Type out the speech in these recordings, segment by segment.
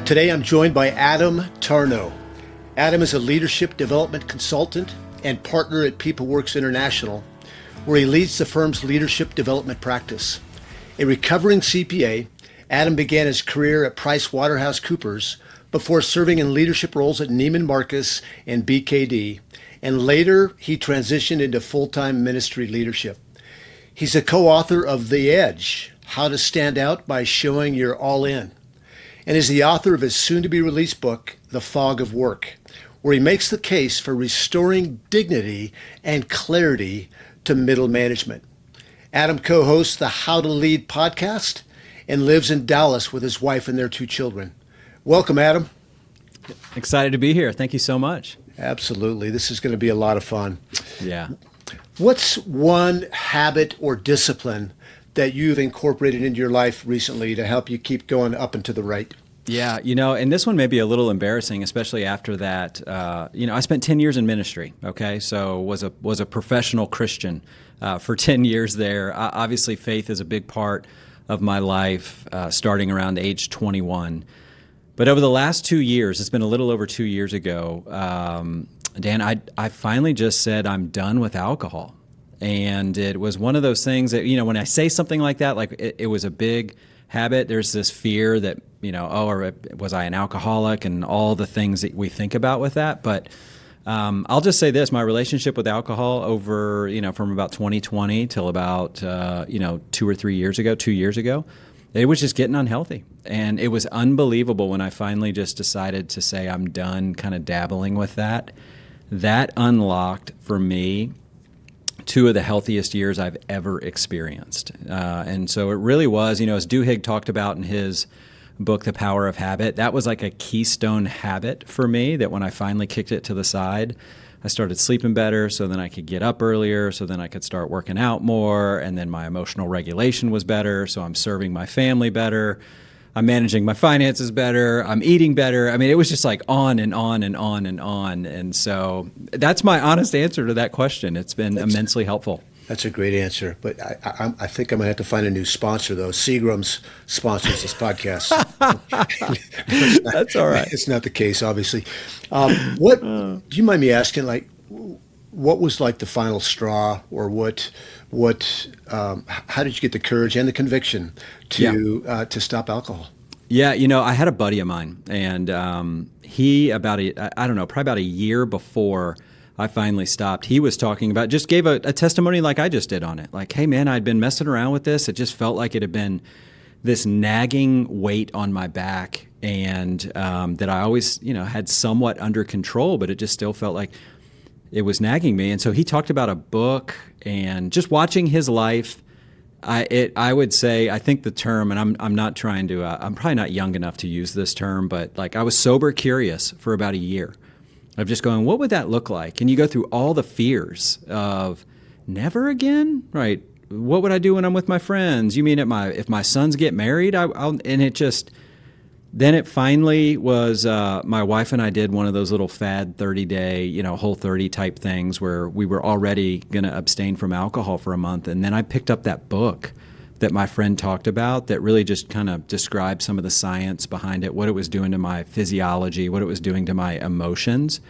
Today I'm joined by Adam Tarnow. Adam is a leadership development consultant and partner at PeopleWorks International, where he leads the firm's leadership development practice. A recovering CPA, Adam began his career at PricewaterhouseCoopers before serving in leadership roles at Neiman Marcus and BKD, and later he transitioned into full-time ministry leadership. He's a co-author of The Edge, How to Stand Out by Showing You're All In, and is the author of his soon-to-be-released book, The Fog of Work, where he makes the case for restoring dignity and clarity to middle management. Adam co-hosts the How to Lead podcast and lives in Dallas with his wife and their 2 children. Welcome, Adam. Excited to be here. Thank you so much. Absolutely. This is going to be a lot of fun. Yeah. What's one habit or discipline that you've incorporated into your life recently to help you keep going up and to the right? Yeah, and this one may be a little embarrassing, especially after that. I spent 10 years in ministry, okay? So was a professional Christian for 10 years there. Obviously, faith is a big part of my life, starting around age 21. But over the last 2 years, it's been a little over 2 years ago, Dan, I finally just said I'm done with alcohol. And it was one of those things that, when I say something like that, like it was a big habit, there's this fear that, or was I an alcoholic and all the things that we think about with that. But I'll just say this, my relationship with alcohol over, from about 2020 till about, 2 or 3 years ago, 2 years ago, it was just getting unhealthy. And it was unbelievable when I finally just decided to say I'm done kind of dabbling with that. That unlocked for me 2 of the healthiest years I've ever experienced. And so it really was, as Duhigg talked about in his book, The Power of Habit, that was like a keystone habit for me that when I finally kicked it to the side, I started sleeping better so then I could get up earlier, so then I could start working out more, and then my emotional regulation was better, so I'm serving my family better. I'm managing my finances better. I'm eating better. I mean, it was just like on and on and on and on. And so that's my honest answer to that question. It's been immensely helpful. That's a great answer. But I think I'm going to have to find a new sponsor, though. Seagram's sponsors this podcast. That's all right. It's not the case, obviously. Do you mind me asking, what was like the final straw, or how did you get the courage and the conviction to stop alcohol? Yeah, I had a buddy of mine, and he probably about a year before I finally stopped, he was talking about, just gave a testimony like I just did on it. Like, hey man, I'd been messing around with this. It just felt like it had been this nagging weight on my back, and that I always, had somewhat under control, but it just still felt like it was nagging me. And so he talked about a book and just watching his life. I would say, I think the term, and I'm not trying to, I'm probably not young enough to use this term, but like I was sober curious for about a year of just going, what would that look like? And you go through all the fears of never again, right? What would I do when I'm with my friends? You mean if my sons get married, and it just, then it finally was, my wife and I did one of those little fad 30-day, Whole30 type things where we were already going to abstain from alcohol for a month. And then I picked up that book that my friend talked about that really just kind of described some of the science behind it, what it was doing to my physiology, what it was doing to my emotions.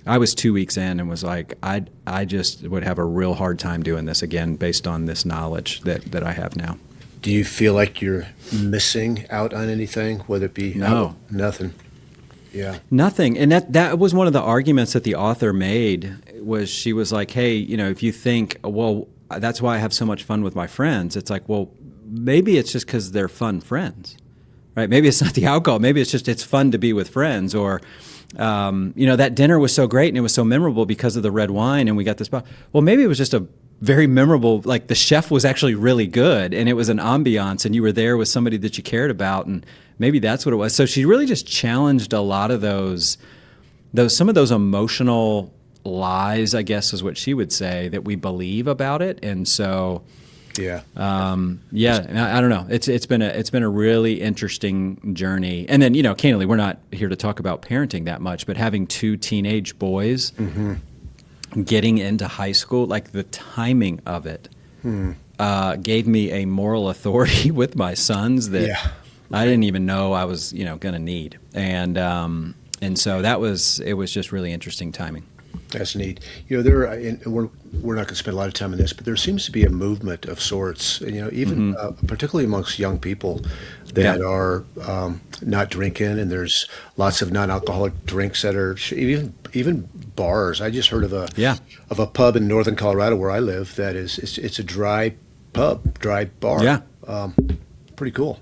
I was 2 weeks in and was like, I just would have a real hard time doing this again based on this knowledge that I have now. Do you feel like you're missing out on anything, whether it be nothing? Yeah. Nothing. And that was one of the arguments that the author made, was she was like, hey, if you think, well, that's why I have so much fun with my friends. It's like, well, maybe it's just because they're fun friends, right? Maybe it's not the alcohol. Maybe it's just, it's fun to be with friends. Or, that dinner was so great and it was so memorable because of the red wine and we got this. Well, maybe it was just a very memorable, like the chef was actually really good and it was an ambiance and you were there with somebody that you cared about, and maybe that's what it was. So she really just challenged a lot of some of those emotional lies, I guess is what she would say, that we believe about it. And so I don't know. It's been a really interesting journey. And then, candidly, we're not here to talk about parenting that much, but having 2 teenage boys, getting into high school, like the timing of it gave me a moral authority with my sons that I didn't even know I was, going to need. And so it was just really interesting timing. That's neat. There are, and we're not going to spend a lot of time on this, but there seems to be a movement of sorts, even particularly amongst young people that are not drinking, and there's lots of non-alcoholic drinks that are even bars. I just heard of a pub in northern Colorado where I live that it's a dry pub, dry bar. Yeah. Pretty cool.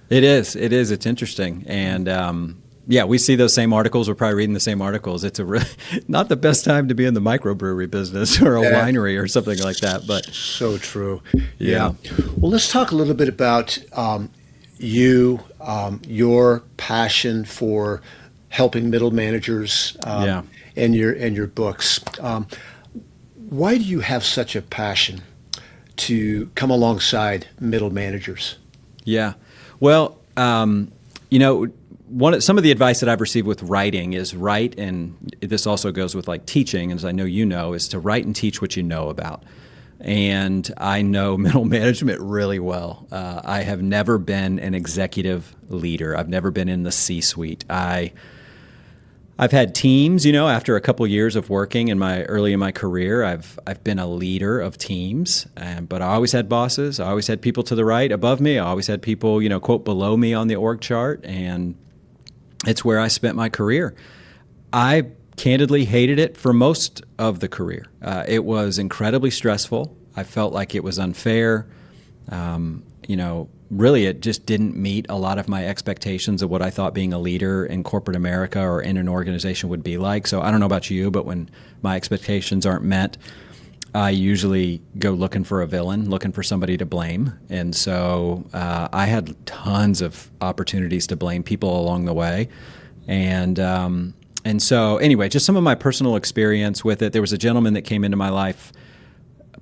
It is. It's interesting. And we see those same articles. We're probably reading the same articles. It's not the best time to be in the microbrewery business or a winery or something like that. But so true. Yeah. Well, let's talk a little bit about you, your passion for helping middle managers, and your books. Why do you have such a passion to come alongside middle managers? Yeah. Well, some of the advice that I've received with writing is write, and this also goes with like teaching, as I know you know, is to write and teach what you know about. And I know middle management really well. I have never been an executive leader. I've never been in the C-suite. I've had teams, after a couple years of working early in my career, I've been a leader of teams, but I always had bosses. I always had people to the right above me. I always had people, quote, below me on the org chart, and it's where I spent my career. I candidly hated it for most of the career. It was incredibly stressful. I felt like it was unfair. Really, it just didn't meet a lot of my expectations of what I thought being a leader in corporate America or in an organization would be like. So I don't know about you, but when my expectations aren't met, I usually go looking for a villain, looking for somebody to blame. And so I had tons of opportunities to blame people along the way. And so anyway, just some of my personal experience with it. There was a gentleman that came into my life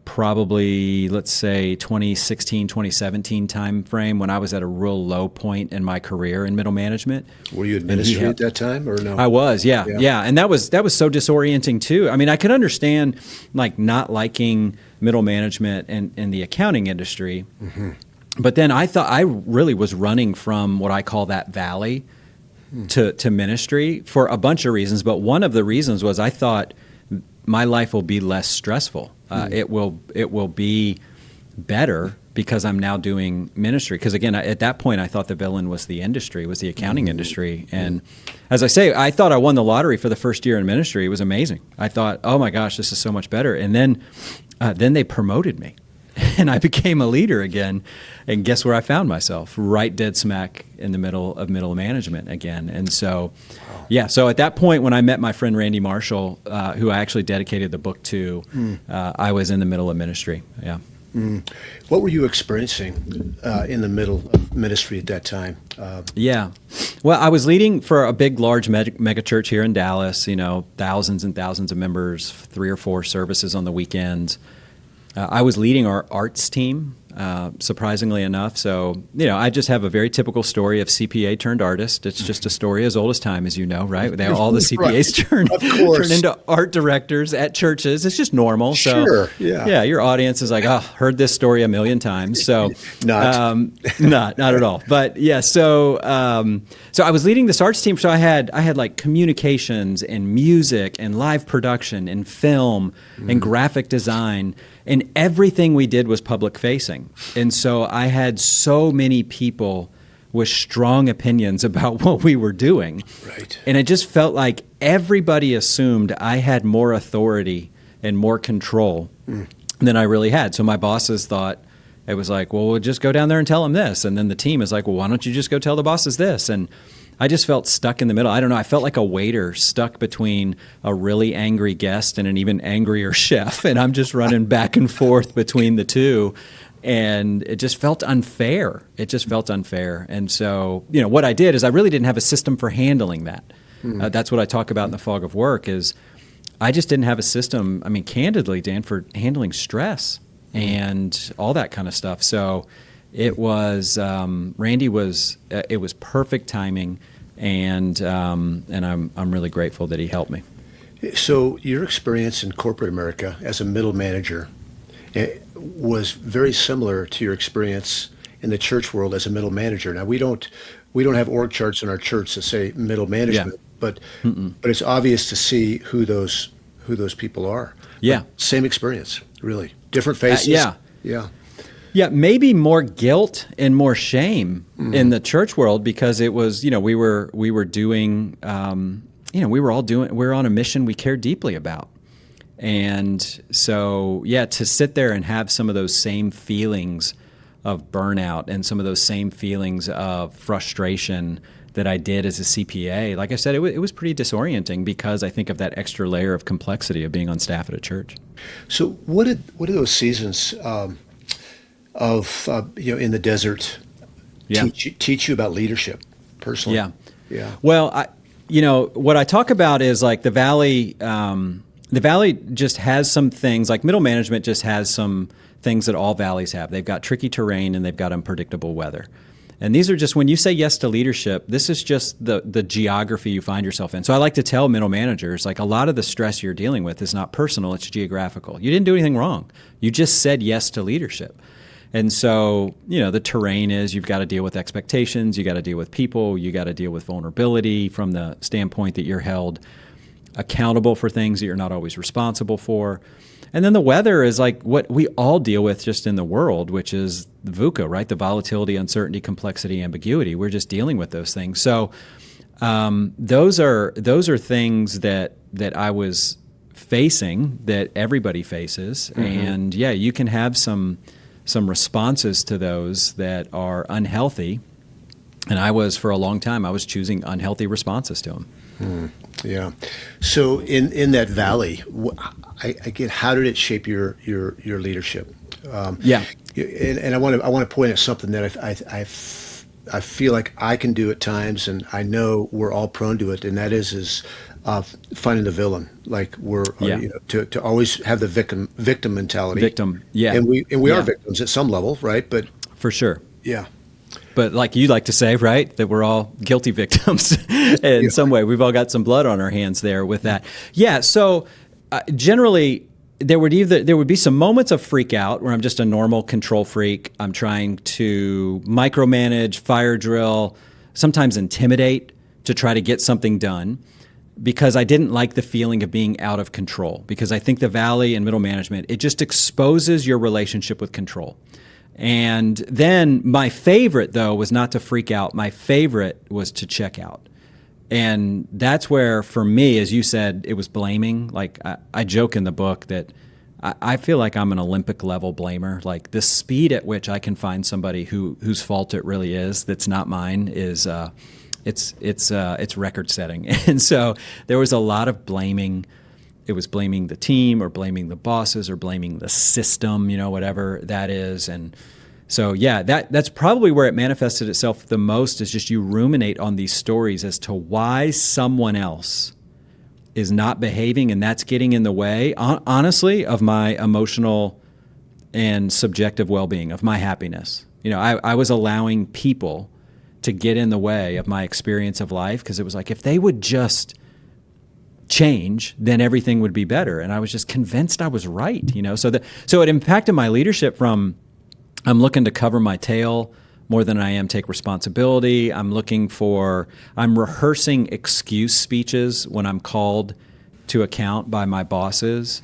probably, let's say, 2016, 2017 time frame when I was at a real low point in my career in middle management. Were you administrating at that time or no? I was, yeah. And that was so disorienting too. I mean, I could understand like not liking middle management and in the accounting industry, but then I thought I really was running from what I call that valley to ministry for a bunch of reasons. But one of the reasons was I thought my life will be less stressful. It will be better because I'm now doing ministry. Because again, at that point, I thought the villain was the industry, was the accounting industry. And as I say, I thought I won the lottery for the first year in ministry. It was amazing. I thought, oh my gosh, this is so much better. And then they promoted me. And I became a leader again. And guess where I found myself? Right dead smack in the middle of middle management again. And so, so at that point when I met my friend Randy Marshall, who I actually dedicated the book to, I was in the middle of ministry. Yeah. What were you experiencing in the middle of ministry at that time? Well, I was leading for a big, large mega church here in Dallas, thousands and thousands of members, 3 or 4 services on the weekends. I was leading our arts team, surprisingly enough. So, I just have a very typical story of CPA turned artist. It's just a story as old as time, as you know, right? All the CPAs turn into art directors at churches. It's just normal. So, yeah, your audience is like, oh, heard this story a million times. So, not at all. But yeah, so I was leading this arts team. So I had like communications and music and live production and film and graphic design. And everything we did was public facing. And so I had so many people with strong opinions about what we were doing. Right. And it just felt like everybody assumed I had more authority and more control than I really had. So my bosses thought, it was like, well, we'll just go down there and tell them this. And then the team is like, well, why don't you just go tell the bosses this? And I just felt stuck in the middle. I don't know. I felt like a waiter stuck between a really angry guest and an even angrier chef. And I'm just running back and forth between the two. And it just felt unfair. And so, what I did is I really didn't have a system for handling that. That's what I talk about in the fog of work is I just didn't have a system, candidly, Dan, for handling stress and all that kind of stuff. So it was, Randy it was perfect timing, and I'm really grateful that he helped me. So your experience in corporate America as a middle manager was very similar to your experience in the church world as a middle manager. Now we don't have org charts in our church that say middle management, but it's obvious to see who those people are. Yeah. But same experience, really. Different faces. Yeah. Yeah. Yeah, maybe more guilt and more shame in the church world because it was, we were doing, we're on a mission we care deeply about. And so, to sit there and have some of those same feelings of burnout and some of those same feelings of frustration that I did as a CPA, like I said, it was pretty disorienting because I think of that extra layer of complexity of being on staff at a church. So what did those seasons in the desert teach you about leadership personally? Yeah. Well, what I talk about is like the Valley. The Valley just has some things, like middle management just has some things that all valleys have. They've got tricky terrain and they've got unpredictable weather. And these are just, when you say yes to leadership, this is just the geography you find yourself in. So I like to tell middle managers, like, a lot of the stress you're dealing with is not personal, it's geographical. You didn't do anything wrong. You just said yes to leadership. And so, the terrain is you've got to deal with expectations, you got to deal with people, you got to deal with vulnerability from the standpoint that you're held accountable for things that you're not always responsible for. And then the weather is like what we all deal with just in the world, which is the VUCA, right? The volatility, uncertainty, complexity, ambiguity. We're just dealing with those things. So those are things that I was facing, that everybody faces. And you can have some responses to those that are unhealthy. And for a long time, I was choosing unhealthy responses to them. Yeah. So in that valley, again, how did it shape your leadership? And I want to point at something that I feel like I can do at times, and I know we're all prone to it, and that is finding the villain. Like to always have the victim mentality. And we are victims at some level, right? But for sure. Yeah. But like you like to say, right, that we're all guilty victims in some way. We've all got some blood on our hands there with that. Yeah. So generally, there would be some moments of freak out where I'm just a normal control freak. I'm trying to micromanage, fire drill, sometimes intimidate to try to get something done, because I didn't like the feeling of being out of control. Because I think the Valley and middle management, it just exposes your relationship with control. And then my favorite, though, was not to freak out. My favorite was to check out. And that's where, for me, as you said, it was blaming. Like, I joke in the book that I feel like I'm an Olympic level blamer. Like, the speed at which I can find somebody whose fault it really is, that's not mine, is it's record setting. And so there was a lot of blaming. It was blaming the team or blaming the bosses or blaming the system, whatever that is. And so, that's probably where it manifested itself the most, is just you ruminate on these stories as to why someone else is not behaving, and that's getting in the way, honestly, of my emotional and subjective well-being, of my happiness. I was allowing people to get in the way of my experience of life, because it was like, if they would just change, then everything would be better. And I was just convinced I was right, So it impacted my leadership from, I'm looking to cover my tail more than I am take responsibility. I'm rehearsing excuse speeches when I'm called to account by my bosses.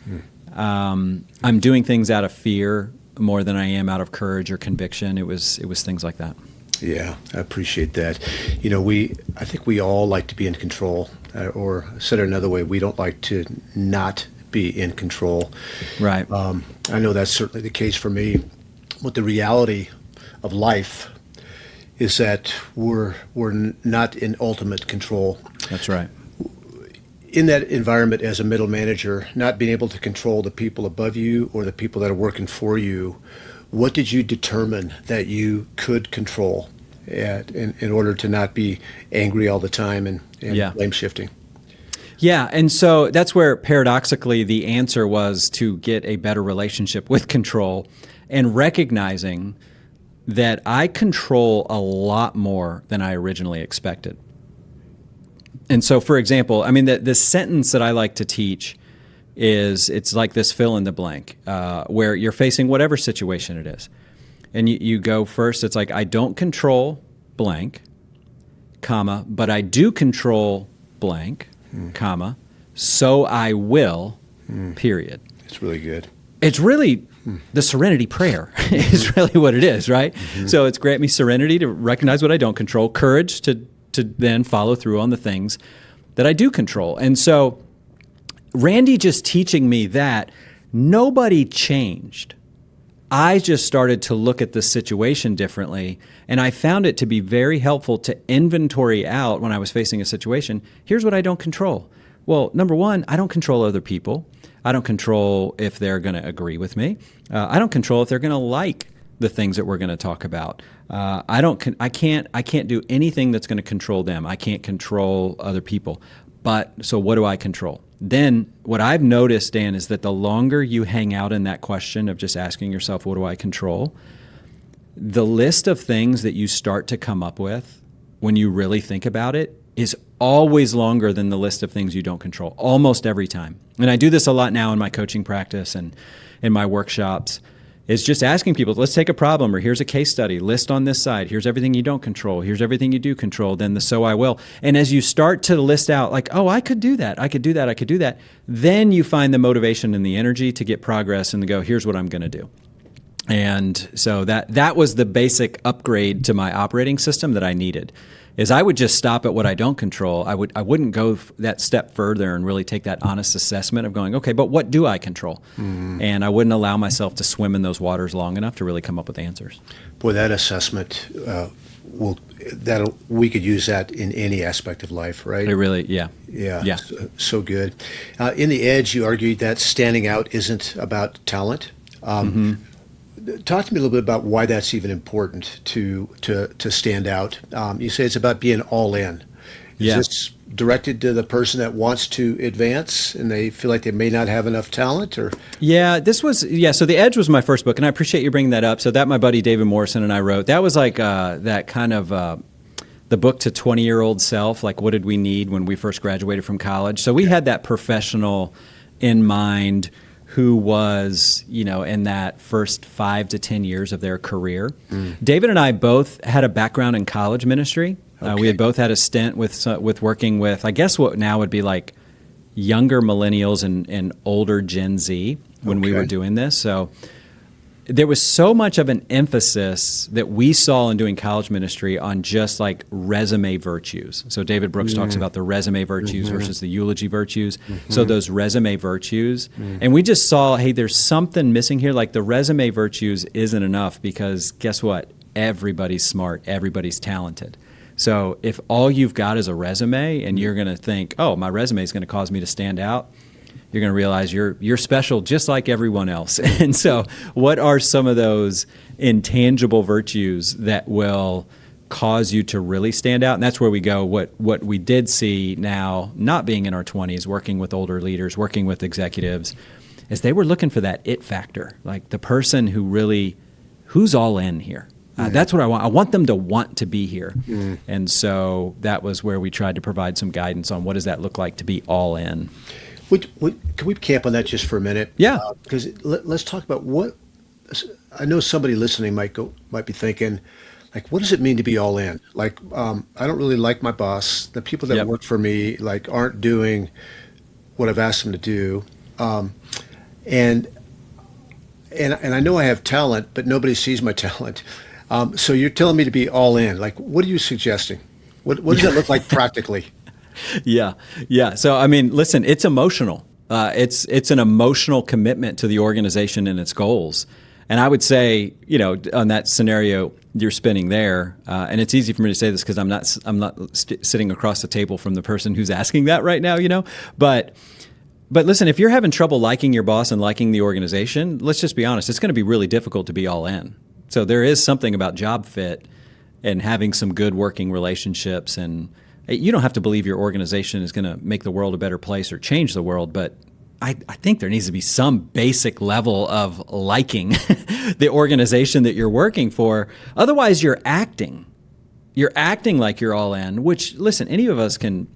I'm doing things out of fear more than I am out of courage or conviction. It was things like that. Yeah, I appreciate that. I think we all like to be in control, or said it another way, we don't like to not be in control. Right. I know that's certainly the case for me. But the reality of life is that we're not in ultimate control. That's right. In that environment as a middle manager, not being able to control the people above you or the people that are working for you, what did you determine that you could control in order to not be angry all the time and blame shifting? Yeah, and so that's where, paradoxically, the answer was to get a better relationship with control and recognizing that I control a lot more than I originally expected. And so, for example, the sentence that I like to teach is, it's like this fill in the blank, where you're facing whatever situation it is. And you go first, it's like, I don't control blank, comma, but I do control blank, comma, so I will, period. It's really good. It's really the serenity prayer is really what it is, right? So it's grant me serenity to recognize what I don't control, courage to then follow through on the things that I do control. And so Randy just teaching me that nobody changed. I just started to look at the situation differently, and I found it to be very helpful to inventory out when I was facing a situation. Here's what I don't control. Well, number one, I don't control other people. I don't control if they're going to agree with me. I don't control if they're going to like the things that we're going to talk about. I can't do anything that's going to control them. I can't control other people. But so what do I control? Then what I've noticed, Dan, is that the longer you hang out in that question of just asking yourself, what do I control? The list of things that you start to come up with when you really think about it is always longer than the list of things you don't control, almost every time. And I do this a lot now in my coaching practice and in my workshops, is just asking people, let's take a problem, or here's a case study, list on this side, here's everything you don't control, here's everything you do control, then the so I will. And as you start to list out like, oh, I could do that, I could do that, I could do that, then you find the motivation and the energy to get progress and to go, here's what I'm going to do. And so that was the basic upgrade to my operating system that I needed. Is I would just stop at what I don't control. I wouldn't go that step further and really take that honest assessment of going, okay, but what do I control? And I wouldn't allow myself to swim in those waters long enough to really come up with answers. Boy, that assessment we could use that in any aspect of life, right? It really, yeah. So good. In The Edge, you argued that standing out isn't about talent. Talk to me a little bit about why that's even important to stand out. You say it's about being all in. Is this directed to the person that wants to advance and they feel like they may not have enough talent? Or so The Edge was my first book, and I appreciate you bringing that up. So that my buddy David Morrison and I wrote. That was like that kind of the book to 20-year-old self, like what did we need when we first graduated from college? So we had that professional in mind who was, in that first 5 to 10 years of their career. David and I both had a background in college ministry. We had both had a stint with working with, I guess what now would be like younger millennials and older Gen Z when we were doing this. So there was so much of an emphasis that we saw in doing college ministry on just like resume virtues. So David Brooks talks about the resume virtues versus the eulogy virtues. So those resume virtues. And we just saw, hey, there's something missing here. Like the resume virtues isn't enough because guess what? Everybody's smart. Everybody's talented. So if all you've got is a resume and you're going to think, oh, my resume is going to cause me to stand out, you're going to realize you're special just like everyone else. And so what are some of those intangible virtues that will cause you to really stand out? And that's where we go. What we did see now, not being in our 20s, working with older leaders, working with executives, is they were looking for that it factor, like the person who's all in here. That's what I want. I want them to want to be here. And so that was where we tried to provide some guidance on what does that look like to be all in. Can we camp on that just for a minute? Yeah. Because let's talk about what I know somebody listening might be thinking, like, what does it mean to be all in? Like, I don't really like my boss. The people that work for me like aren't doing what I've asked them to do, and I know I have talent, but nobody sees my talent. So you're telling me to be all in. Like, what are you suggesting? What does that look like practically? Yeah. So, I mean, listen, it's emotional. It's an emotional commitment to the organization and its goals. And I would say, on that scenario you're spinning there, and it's easy for me to say this because I'm not sitting across the table from the person who's asking that right now, But listen, if you're having trouble liking your boss and liking the organization, let's just be honest, it's going to be really difficult to be all in. So there is something about job fit and having some good working relationships, and you don't have to believe your organization is going to make the world a better place or change the world, but I think there needs to be some basic level of liking the organization that you're working for. Otherwise, you're acting like you're all in, which, listen, any of us can.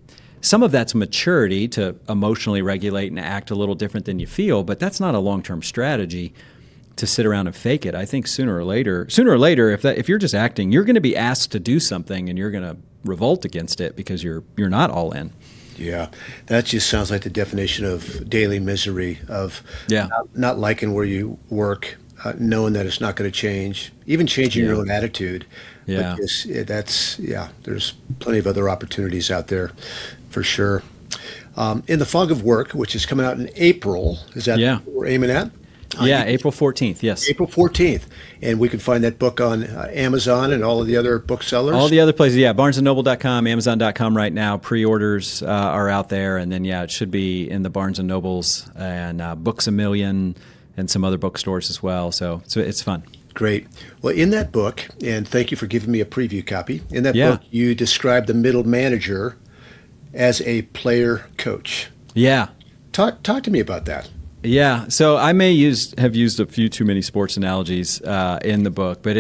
Some of that's maturity to emotionally regulate and act a little different than you feel, but that's not a long-term strategy to sit around and fake it. I think sooner or later, if you're just acting, you're going to be asked to do something and you're going to revolt against it because you're not all in. Yeah, that just sounds like the definition of daily misery, of not liking where you work, knowing that it's not going to change, even changing your own attitude. Yeah. But there's plenty of other opportunities out there for sure. In the Fog of Work, which is coming out in April, is that what we're aiming at? April 14th, yes. April 14th. And we can find that book on Amazon and all of the other booksellers. All the other places, barnesandnoble.com, amazon.com right now. Pre-orders are out there. And then, it should be in the Barnes & Nobles and Books A Million and some other bookstores as well. So it's fun. Great. Well, in that book, and thank you for giving me a preview copy, in that book you describe the middle manager as a player coach. Yeah. Talk to me about that. Yeah, so I may have used a few too many sports analogies in the book, but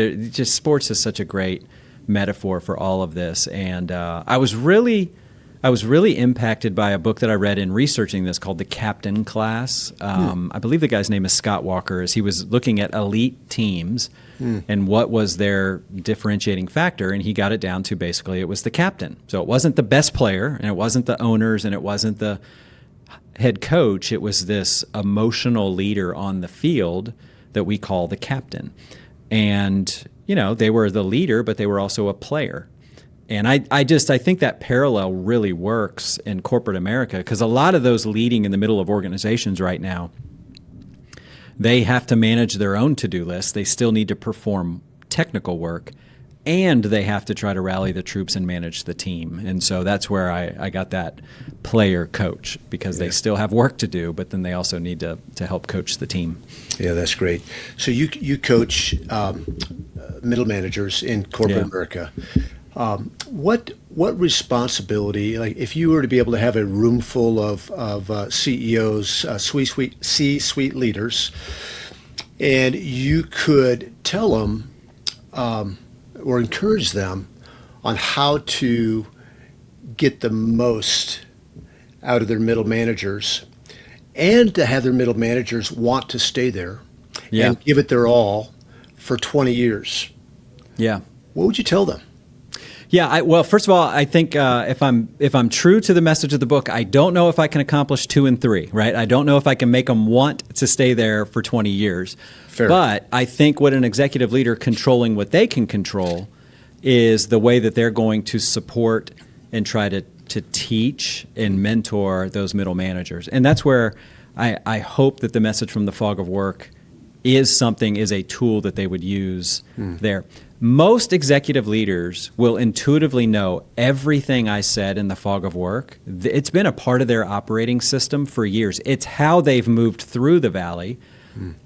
sports is such a great metaphor for all of this. And I was really impacted by a book that I read in researching this called The Captain Class. I believe the guy's name is Scott Walker. As he was looking at elite teams and what was their differentiating factor, and he got it down to basically it was the captain. So it wasn't the best player, and it wasn't the owners, and it wasn't the head coach. It was this emotional leader on the field that we call the captain. And, they were the leader, but they were also a player. And I think that parallel really works in corporate America, because a lot of those leading in the middle of organizations right now, they have to manage their own to-do list. They still need to perform technical work, and they have to try to rally the troops and manage the team. And so that's where I got that player coach, because they still have work to do, but then they also need to help coach the team. Yeah, that's great. So you coach middle managers in corporate America. What responsibility, like if you were to be able to have a room full of CEOs, C-suite leaders, and you could tell them or encourage them on how to get the most out of their middle managers, and to have their middle managers want to stay there and give it their all for 20 years. Yeah. What would you tell them? Yeah, well, first of all, I think if I'm true to the message of the book, I don't know if I can accomplish 2 and 3, right? I don't know if I can make them want to stay there for 20 years. Fair. But I think what an executive leader controlling what they can control is the way that they're going to support and try to teach and mentor those middle managers. And that's where I hope that the message from the Fog of Work is a tool that they would use there. Most executive leaders will intuitively know everything I said in the Fog of Work. It's been a part of their operating system for years. It's how they've moved through the valley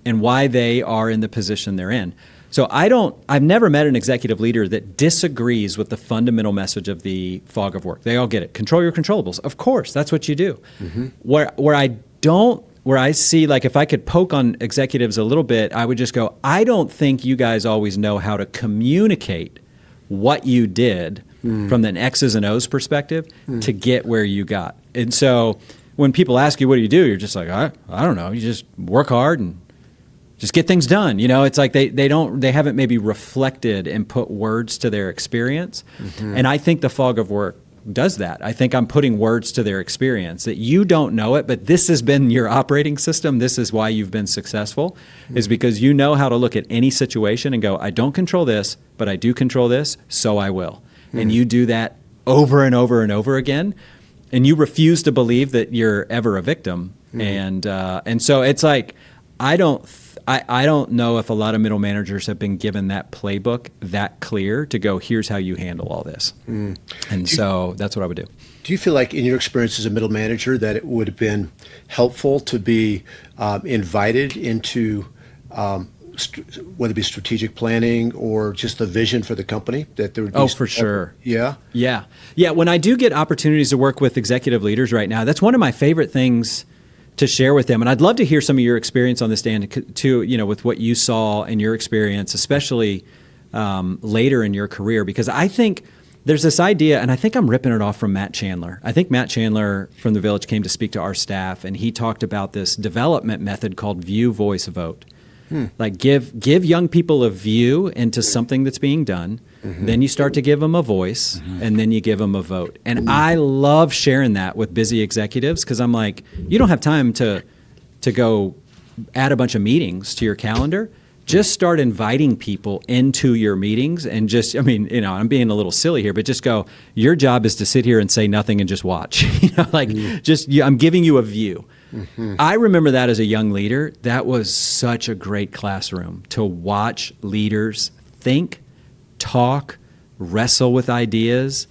and why they are in the position they're in. So I've never met an executive leader that disagrees with the fundamental message of the Fog of Work. They all get it. Control your controllables. Of course, that's what you do. Where I see, like, if I could poke on executives a little bit, I would just go, I don't think you guys always know how to communicate what you did from an X's and O's perspective to get where you got. And so when people ask you, what do? You're just like, I don't know. You just work hard and just get things done. It's like they haven't maybe reflected and put words to their experience. And I think the Fog of Work does that. I think I'm putting words to their experience, that you don't know it, but this has been your operating system. This is why you've been successful, is because you know how to look at any situation and go, I don't control this, but I do control this, so I will. And you do that over and over and over again, and you refuse to believe that you're ever a victim. And so it's like, I don't know if a lot of middle managers have been given that playbook that clear to go, here's how you handle all this. And so that's what I would do. Do you feel like in your experience as a middle manager that it would have been helpful to be invited into whether it be strategic planning or just the vision for the company? That there would be for sure. Yeah? Yeah. When I do get opportunities to work with executive leaders right now, that's one of my favorite things to share with them. And I'd love to hear some of your experience on this, Dan, too, with what you saw in your experience, especially later in your career, because I think there's this idea, and I think I'm ripping it off from Matt Chandler. I think Matt Chandler from The Village came to speak to our staff, and he talked about this development method called view, voice, vote. Like give young people a view into something that's being done. Then you start to give them a voice, and then you give them a vote. And I love sharing that with busy executives because I'm like, you don't have time to go add a bunch of meetings to your calendar. Just start inviting people into your meetings and just, I mean, I'm being a little silly here, but just go, your job is to sit here and say nothing and just watch. I'm giving you a view. I remember that as a young leader. That was such a great classroom to watch leaders think, talk, wrestle with ideas.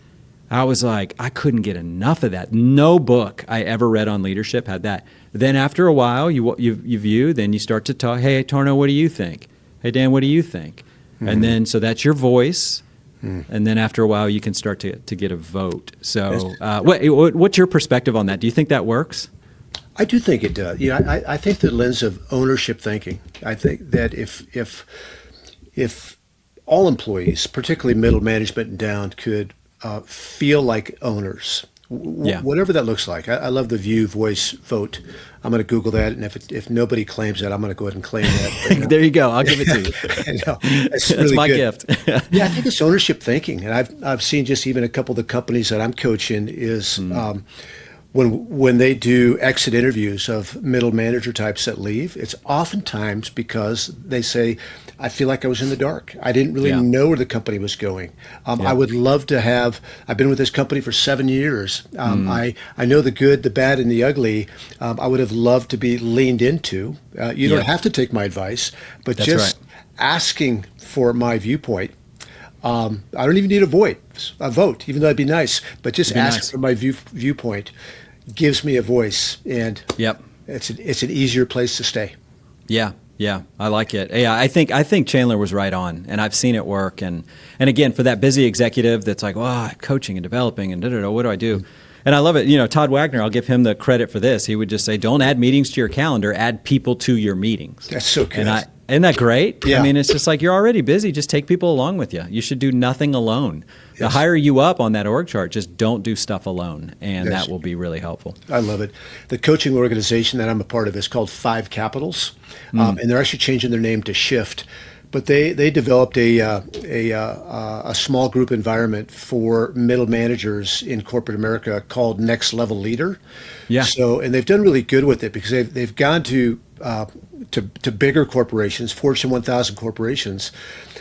I was like, I couldn't get enough of that. No book I ever read on leadership had that. Then after a while, you view, then you start to talk, hey, Tarno, what do you think? Hey, Dan, what do you think? And then, so that's your voice. And then after a while, you can start to get a vote. So what's your perspective on that? Do you think that works? I do think it does. I think the lens of ownership thinking. I think that if all employees, particularly middle management and down, could feel like owners, whatever that looks like. I love the view, voice, vote. I'm going to Google that, and if nobody claims that, I'm going to go ahead and claim that. There you go. I'll give it to you. I know. That's really my gift. Yeah, I think it's ownership thinking, and I've seen just even a couple of the companies that I'm coaching is. When they do exit interviews of middle manager types that leave, it's oftentimes because they say, I feel like I was in the dark. I didn't really know where the company was going. I would love to I've been with this company for 7 years. I know the good, the bad, and the ugly. I would have loved to be leaned into. You don't have to take my advice, but that's just asking for my viewpoint. I don't even need a vote, even though that'd be nice, but just asking for my viewpoint gives me a voice, and it's an easier place to stay. Yeah, I like it. Yeah, I think Chandler was right on, and I've seen it work. And again, for that busy executive that's like, coaching and developing and what do I do? And I love it. Todd Wagner, I'll give him the credit for this. He would just say, don't add meetings to your calendar, add people to your meetings. That's so good. Isn't that great? Yeah. I mean, it's just like you're already busy. Just take people along with you. You should do nothing alone. Yes. The higher you up on that org chart, just don't do stuff alone, and that will be really helpful. I love it. The coaching organization that I'm a part of is called 5 Capitals, and they're actually changing their name to Shift. But they developed a small group environment for middle managers in corporate America called Next Level Leader. Yeah. So, and they've done really good with it because they've gone to bigger corporations, Fortune 1000 corporations,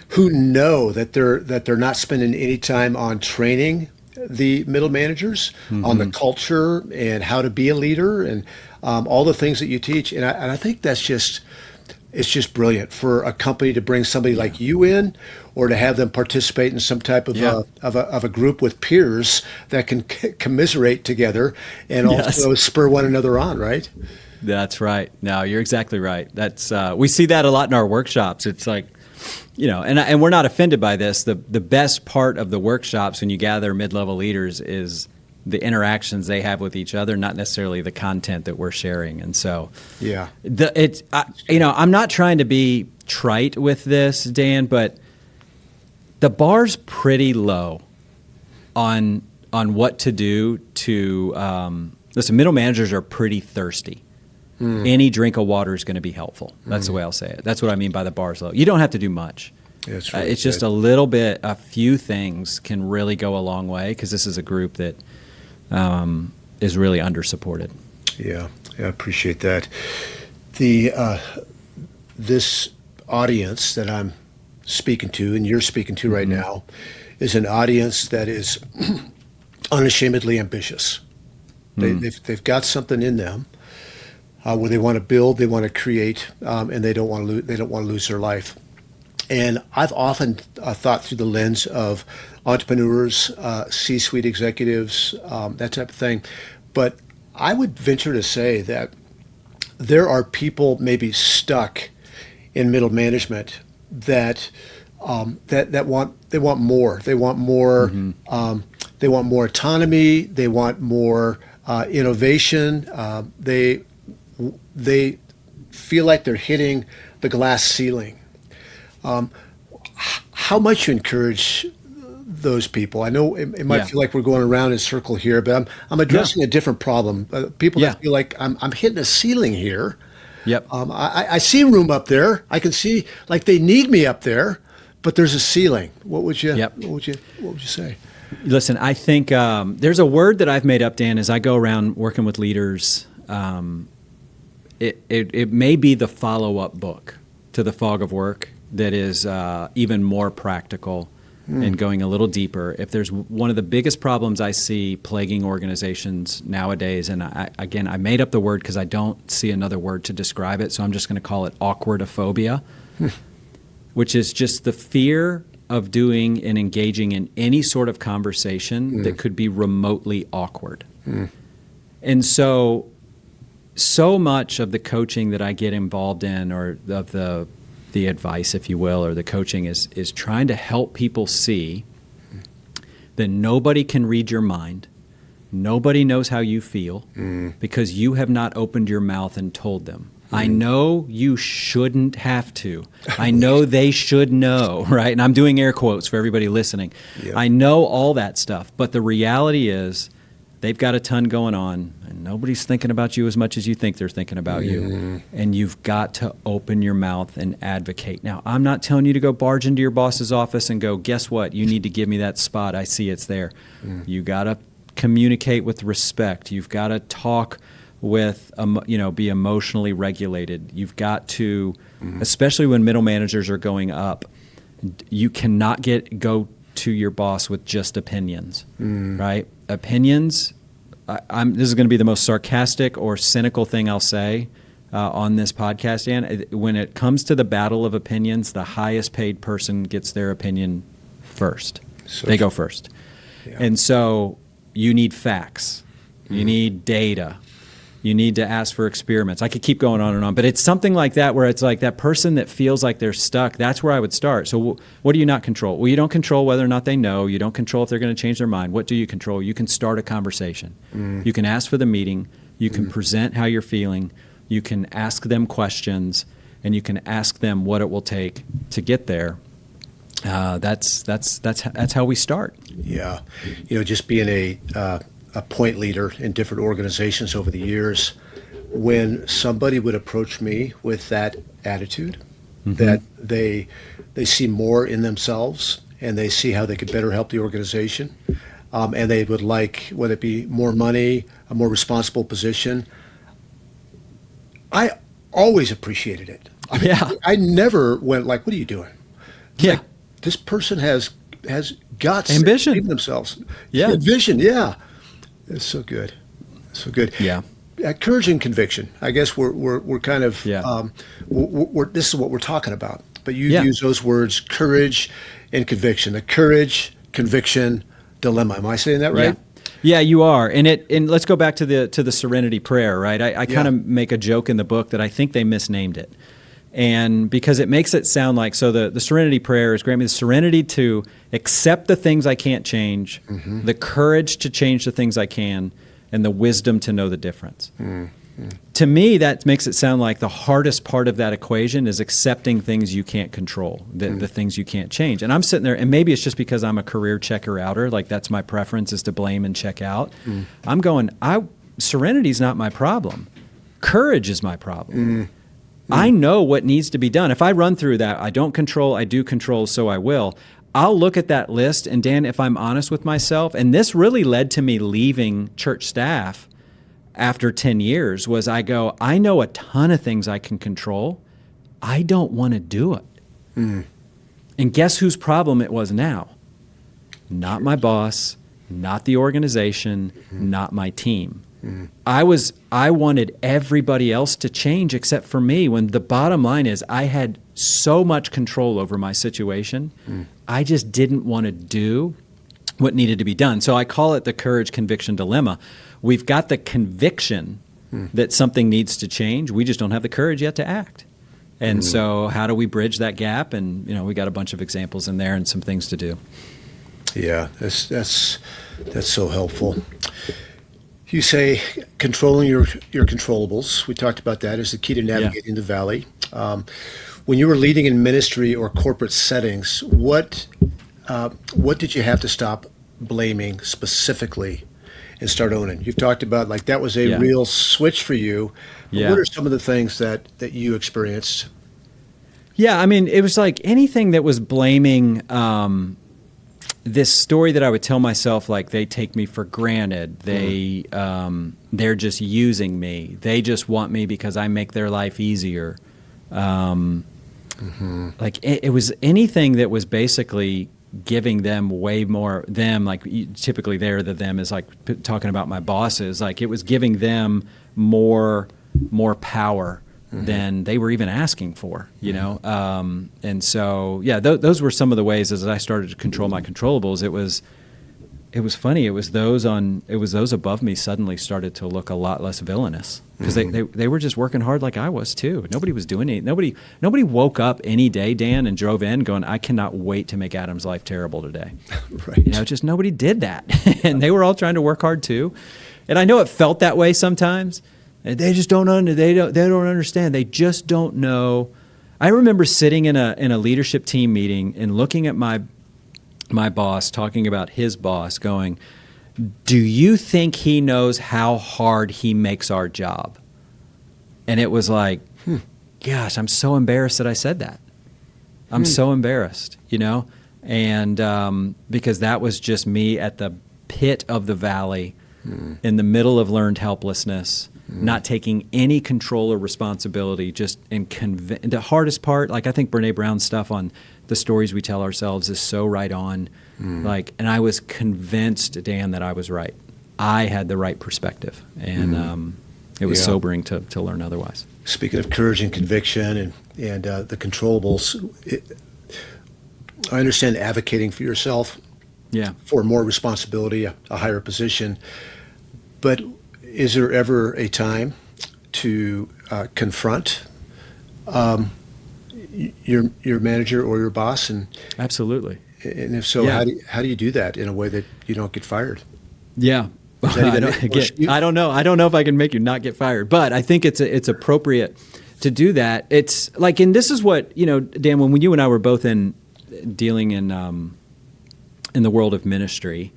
who know that they're not spending any time on training the middle managers on the culture and how to be a leader and all the things that you teach. And I think that's it's just brilliant for a company to bring somebody like you in, or to have them participate in some type of a group with peers that can commiserate together and also spur one another on, right? That's right. No, you're exactly right. That's we see that a lot in our workshops. It's like, and we're not offended by this. The best part of the workshops when you gather mid-level leaders is the interactions they have with each other, not necessarily the content that we're sharing. And so, I'm not trying to be trite with this, Dan, but the bar's pretty low on what to do to. Listen, middle managers are pretty thirsty. Any drink of water is going to be helpful. That's the way I'll say it. That's what I mean by the bar's low. You don't have to do much. That's right. It's just a few things can really go a long way, because this is a group that is really under-supported. Yeah, I appreciate that. This audience that I'm speaking to and you're speaking to right now is an audience that is unashamedly ambitious. They've got something in them where they want to build, they want to create, and they don't want to lose their life. And I've often thought through the lens of entrepreneurs, C-suite executives, that type of thing. But I would venture to say that there are people maybe stuck in middle management that want more. They want more. They want more autonomy. They want more innovation. They feel like they're hitting the glass ceiling. How much you encourage those people? I know it might feel like we're going around in a circle here, but I'm addressing a different problem. People that feel like I'm hitting a ceiling here. Yep. I see room up there. I can see like they need me up there, but there's a ceiling. What would you? Yep. What would you say? Listen, I think there's a word that I've made up, Dan, as I go around working with leaders. It may be the follow-up book to The Fog of Work that is even more practical and going a little deeper. If there's one of the biggest problems I see plaguing organizations nowadays, and I made up the word because I don't see another word to describe it, so I'm just going to call it awkward-phobia, which is just the fear of doing and engaging in any sort of conversation that could be remotely awkward. And so much of the coaching that I get involved in, or of the advice, if you will, or the coaching is trying to help people see that nobody can read your mind. Nobody knows how you feel because you have not opened your mouth and told them. I know you shouldn't have to. I know they should know, right? And I'm doing air quotes for everybody listening. Yep. I know all that stuff, but the reality is they've got a ton going on, and nobody's thinking about you as much as you think they're thinking about you. And you've got to open your mouth and advocate. Now, I'm not telling you to go barge into your boss's office and go, guess what? You need to give me that spot. I see it's there. You got to communicate with respect. You've got to talk with, be emotionally regulated. You've got to, especially when middle managers are going up, you cannot go to your boss with just opinions, right? Opinions, this is going to be the most sarcastic or cynical thing I'll say on this podcast, Dan. When it comes to the battle of opinions, the highest paid person gets their opinion first. They go first. Yeah. And so you need facts. You need data. You need to ask for experiments. I could keep going on and on, but it's something like that where it's like that person that feels like they're stuck. That's where I would start. So what do you not control? Well, you don't control whether or not they know. You don't control if they're going to change their mind. What do you control? You can start a conversation. You can ask for the meeting. You can present how you're feeling. You can ask them questions, and you can ask them what it will take to get there. That's how we start. Yeah, just being a point leader in different organizations over the years, when somebody would approach me with that attitude, that they see more in themselves and they see how they could better help the organization, and they would like, whether it be more money, a more responsible position, I always appreciated it. I never went like, what are you doing? Yeah. Like, this person has guts, ambition, in themselves, vision. It's so good, so good. Yeah. Courage and conviction. I guess we're kind of this is what we're talking about. But you use those words, courage and conviction. The courage conviction dilemma. Am I saying that right? Yeah, you are. And let's go back to the Serenity Prayer, right? I kind of make a joke in the book that I think they misnamed it. And because it makes it sound like, so the Serenity Prayer is grant me the serenity to accept the things I can't change, the courage to change the things I can, and the wisdom to know the difference. To me, that makes it sound like the hardest part of that equation is accepting things you can't control, the things you can't change. And I'm sitting there, and maybe it's just because I'm a career checker-outer, like that's my preference is to blame and check out. I'm going, serenity's not my problem. Courage is my problem. I know what needs to be done. If I run through that, I don't control, I do control, so I will. I'll look at that list, and Dan, if I'm honest with myself, and this really led to me leaving church staff after 10 years, was I know a ton of things I can control. I don't want to do it. And guess whose problem it was now? Not my boss, not the organization, not my team. I wanted everybody else to change except for me, when the bottom line is I had so much control over my situation. I just didn't want to do what needed to be done. So I call it the courage conviction dilemma. We've got the conviction that something needs to change. We just don't have the courage yet to act. And so how do we bridge that gap? And we got a bunch of examples in there and some things to do. Yeah, that's so helpful. You say controlling your controllables. We talked about that as the key to navigating the valley. When you were leading in ministry or corporate settings, what did you have to stop blaming specifically, and start owning. You've talked about like that was a Yeah. real switch for you. But Yeah. what are some of the things that you experienced? Yeah, I mean, it was like anything that was blaming this story that I would tell myself, like they take me for granted. They're just using me. They just want me because I make their life easier. Like it was anything that was basically giving them way more like typically there the them is like talking about my bosses. Like it was giving them more power than they were even asking for, you know? And so, yeah, those were some of the ways as I started to control my controllables. It was funny. It was those above me suddenly started to look a lot less villainous because they were just working hard like I was too. Nobody was doing it. Nobody woke up any day, Dan, and drove in going, I cannot wait to make Adam's life terrible today. Right. You know, just nobody did that. And they were all trying to work hard too. And I know it felt that way sometimes. And they just don't understand. They just don't know. I remember sitting in a leadership team meeting and looking at my boss talking about his boss going, do you think he knows how hard he makes our job? And it was like, gosh, I'm so embarrassed that I said that. I'm so embarrassed, you know? And because that was just me at the pit of the valley in the middle of learned helplessness, not taking any control or responsibility, just the hardest part, like I think Brene Brown's stuff on the stories we tell ourselves is so right on. Like, and I was convinced, Dan, that I was right. I had the right perspective, and it was sobering to learn otherwise. Speaking of courage and conviction and the controllables, I understand advocating for yourself, for more responsibility, a higher position, but is there ever a time to confront your manager or your boss? And absolutely. And if so, how do you do that in a way that you don't get fired? Yeah. I don't know. I don't know if I can make you not get fired, but I think it's appropriate to do that. It's like, and this is what, you know, Dan, when you and I were both dealing in the world of ministry,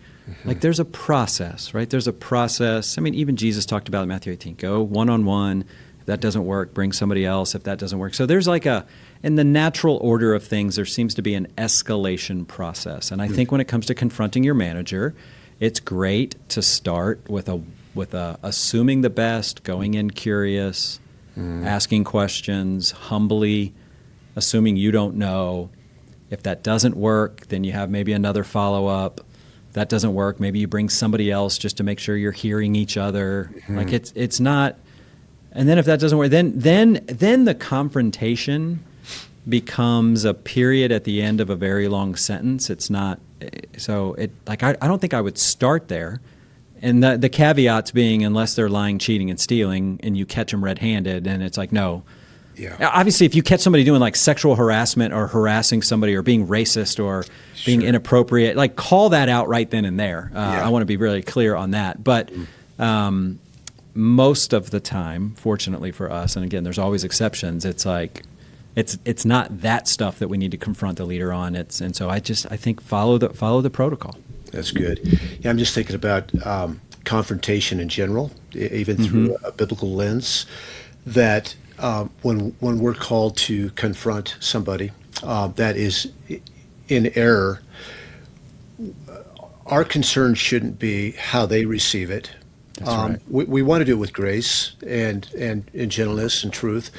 like there's a process, right? There's a process. I mean, even Jesus talked about it in Matthew 18. Go one-on-one. If that doesn't work, bring somebody else. If that doesn't work. So there's like in the natural order of things, there seems to be an escalation process. And I think when it comes to confronting your manager, it's great to start with assuming the best, going in curious, asking questions, humbly assuming you don't know. If that doesn't work, then you have maybe another follow-up. If that doesn't work, maybe you bring somebody else just to make sure you're hearing each other. Like it's not. And then if that doesn't work, then the confrontation becomes a period at the end of a very long sentence. It's not. So I don't think I would start there. And the caveats being, unless they're lying, cheating, and stealing, and you catch them red-handed, and it's like, no. Yeah. Obviously, if you catch somebody doing like sexual harassment or harassing somebody or being racist or being inappropriate, like call that out right then and there. I want to be really clear on that. But most of the time, fortunately for us, and again, there's always exceptions. It's like it's not that stuff that we need to confront the leader on. And so I think follow the protocol. That's good. Yeah, I'm just thinking about confrontation in general, even through a biblical lens. That when we're called to confront somebody that is in error, our concern shouldn't be how they receive it. That's right. We want to do it with grace and in gentleness and truth.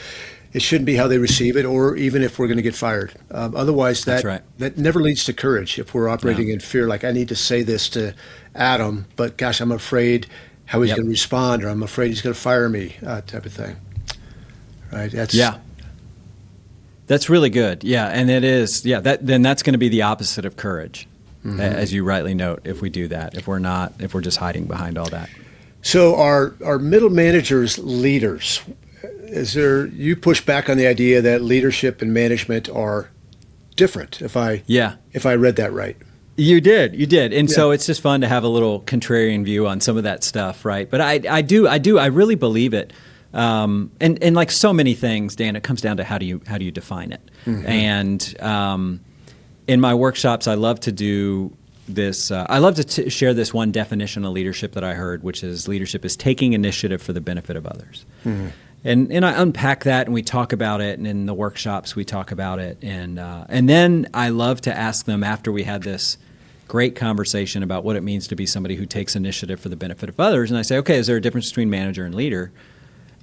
It shouldn't be how they receive it, or even if we're going to get fired. Otherwise, that never leads to courage. If we're operating in fear, like I need to say this to Adam, but gosh, I'm afraid how he's going to respond, or I'm afraid he's going to fire me, type of thing. Right? That's really good. Yeah, and it is. Yeah, then that's going to be the opposite of courage, as you rightly note. If we do that, if we're just hiding behind all that. So our middle managers leaders. You push back on the idea that leadership and management are different, if I read that right. You did. And so it's just fun to have a little contrarian view on some of that stuff, right? But I really believe it. And like so many things, Dan, it comes down to how do you define it? And in my workshops, I love to do I love to share this one definition of leadership that I heard, which is leadership is taking initiative for the benefit of others. Mm-hmm. And I unpack that, and we talk about it, and in the workshops we talk about it, and then I love to ask them after we had this great conversation about what it means to be somebody who takes initiative for the benefit of others. And I say, okay, is there a difference between manager and leader?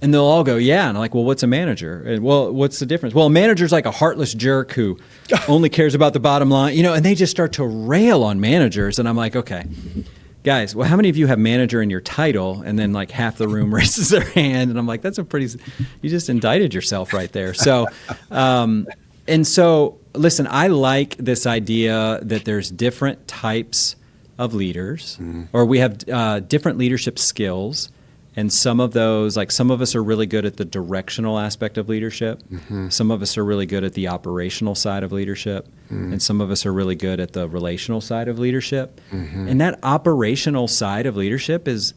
And they'll all go, yeah. And I'm like, well, what's a manager? And, well, what's the difference? Well, a manager's like a heartless jerk who only cares about the bottom line, and they just start to rail on managers. And I'm like, okay, guys, well, how many of you have manager in your title? And then like half the room raises their hand. And I'm like, you just indicted yourself right there. So, and so, listen, I like this idea that there's different types of leaders, or we have different leadership skills. And some of those, like some of us are really good at the directional aspect of leadership. Mm-hmm. Some of us are really good at the operational side of leadership. Mm-hmm. And some of us are really good at the relational side of leadership. Mm-hmm. And that operational side of leadership is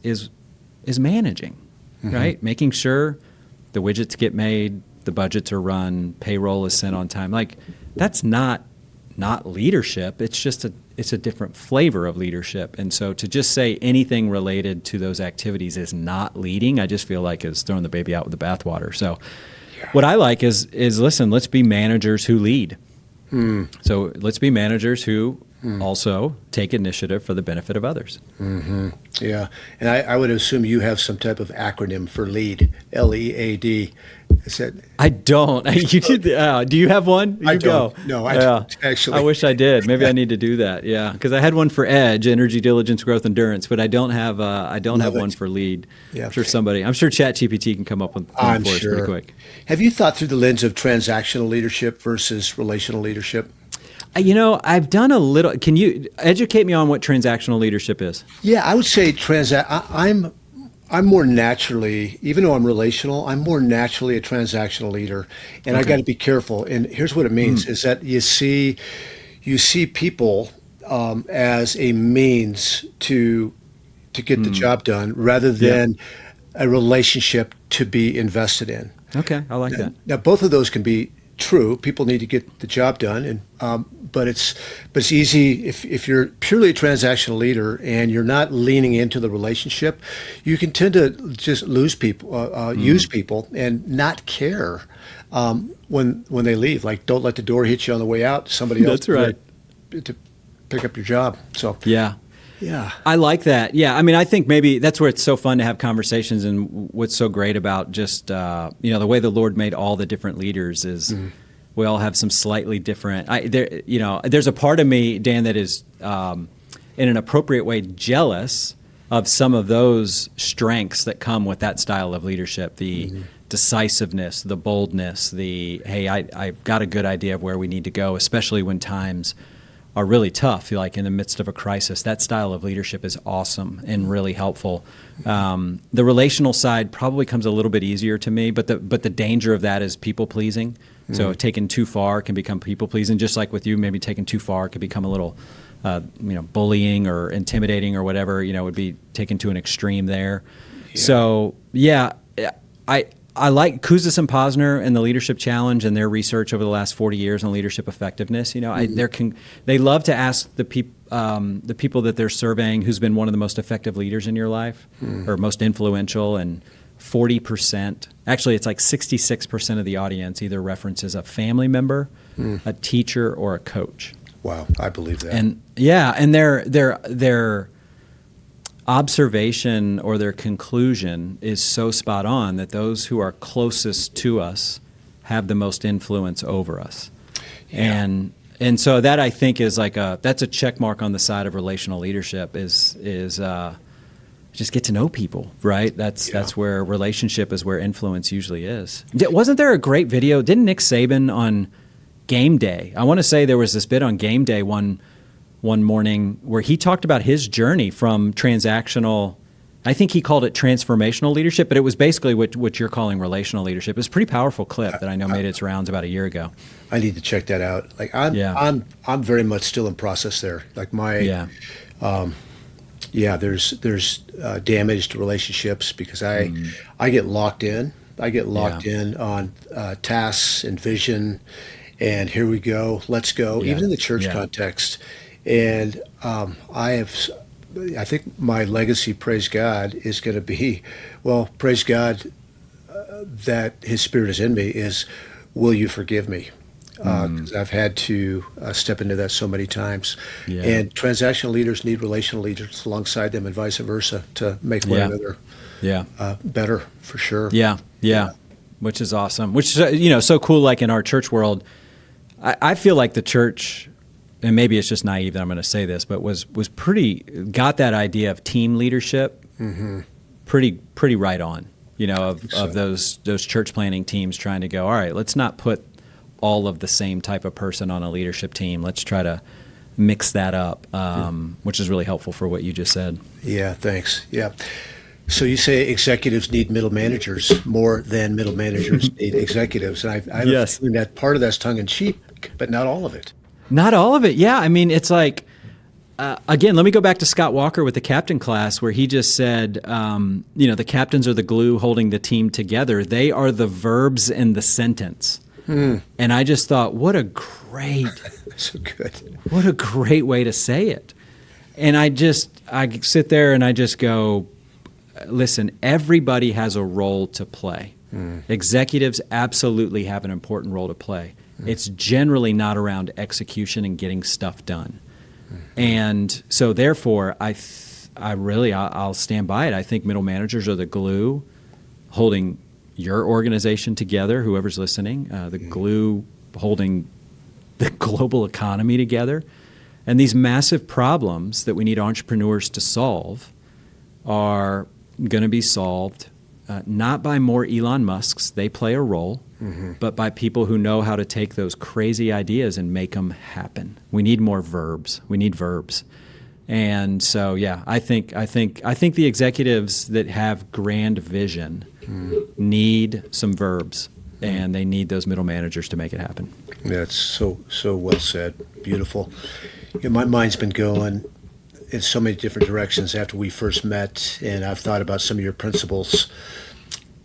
managing, right? Making sure the widgets get made, the budgets are run, payroll is sent on time. Like that's not leadership. It's just it's a different flavor of leadership. And so to just say anything related to those activities is not leading, I just feel like is throwing the baby out with the bathwater. So what I like is listen, let's be managers who lead. So let's be managers who also take initiative for the benefit of others. Mm-hmm. Yeah. And I would assume you have some type of acronym for LEAD, LEAD. I don't. You did. Do you have one? I don't. No, I don't, actually. I wish I did. Maybe I need to do that. Yeah, because I had one for EDGE, energy, diligence, growth, endurance, but I don't have. One for LEAD. Yeah. I'm sure ChatGPT can come up with one for us pretty quick. Have you thought through the lens of transactional leadership versus relational leadership? I've done a little. Can you educate me on what transactional leadership is? Yeah, I would say I'm more naturally, even though I'm relational, I'm more naturally a transactional leader, and I got to be careful. And here's what it means: is that you see people as a means to get the job done, rather than a relationship to be invested in. Okay, I like that. Now, both of those can be true. People need to get the job done, and but it's easy if you're purely a transactional leader and you're not leaning into the relationship, you can tend to just lose people, use people, and not care when they leave. Like, don't let the door hit you on the way out. Somebody else. That's right. To pick up your job. So yeah. I like that. Yeah, I mean, I think maybe that's where it's so fun to have conversations, and what's so great about just the way the Lord made all the different leaders is we all have some slightly different. There's a part of me, Dan, that is in an appropriate way jealous of some of those strengths that come with that style of leadership. The decisiveness, the boldness, I've got a good idea of where we need to go, especially when times are really tough, like in the midst of a crisis. That style of leadership is awesome and really helpful. The relational side probably comes a little bit easier to me, but the danger of that is people pleasing. So taken too far can become people pleasing. Just like with you, maybe taken too far could become a little, bullying or intimidating or whatever. Would be taken to an extreme there. Yeah. So I like Kouzes and Posner and the Leadership Challenge and their research over the last 40 years on leadership effectiveness. They love to ask the people that they're surveying who's been one of the most effective leaders in your life or most influential, and 40%, actually it's like 66% of the audience either references a family member, a teacher, or a coach. Wow, I believe that. And their observation or their conclusion is so spot on that those who are closest to us have the most influence over us. Yeah. And so that, I think, is that's a check mark on the side of relational leadership is just get to know people, right? That's where relationship is, where influence usually is. Wasn't there a great video? Didn't Nick Saban on Game Day? I want to say there was this bit on Game Day one morning where he talked about his journey from transactional. I think he called it transformational leadership, but it was basically what you're calling relational leadership. It was a pretty powerful clip that I know made its rounds about a year ago. I need to check that out. I'm very much still in process there. There's damaged relationships because I get locked in. I get locked in on tasks and vision, and here we go, let's go. Even in the church context, And I think my legacy, praise God, is going to be, well, praise God that His Spirit is in me, is, will you forgive me? Because I've had to step into that so many times. Yeah. And transactional leaders need relational leaders alongside them and vice versa to make one another better, for sure. Yeah. Which is awesome. Which is, so cool, like in our church world. I feel like the church, and maybe it's just naive that I'm going to say this, but was got that idea of team leadership pretty right on, of those church planning teams trying to go, all right, let's not put all of the same type of person on a leadership team. Let's try to mix that up, which is really helpful for what you just said. Yeah, thanks. Yeah. So you say executives need middle managers more than middle managers need executives. And I have a feeling that part of that's tongue in cheek, but not all of it. Not all of it. Yeah. I mean, it's like, again, let me go back to Scott Walker with the captain class where he just said, the captains are the glue holding the team together. They are the verbs in the sentence. And I just thought, what a great way to say it. And I sit there and I just go, listen, everybody has a role to play. Executives absolutely have an important role to play. It's generally not around execution and getting stuff done. And so therefore, I'll stand by it. I think middle managers are the glue holding your organization together, whoever's listening, the glue holding the global economy together. And these massive problems that we need entrepreneurs to solve are going to be solved not by more Elon Musks, they play a role, but by people who know how to take those crazy ideas and make them happen. We need more verbs. We need verbs. And so, I think the executives that have grand vision need some verbs, and they need those middle managers to make it happen. Yeah, it's so well said. Beautiful. My mind's been going in so many different directions after we first met, and I've thought about some of your principles.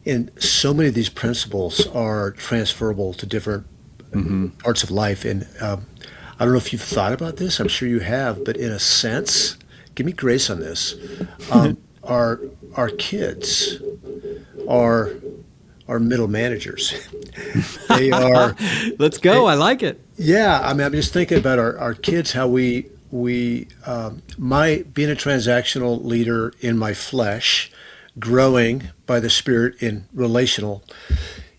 And so many of these principles are transferable to different parts of life. And I don't know if you've thought about this. I'm sure you have, but in a sense, give me grace on this. Our kids are middle managers. They are. Let's go. I like it. Yeah, I mean, I'm just thinking about our kids. How my being a transactional leader in my flesh, growing by the Spirit in relational.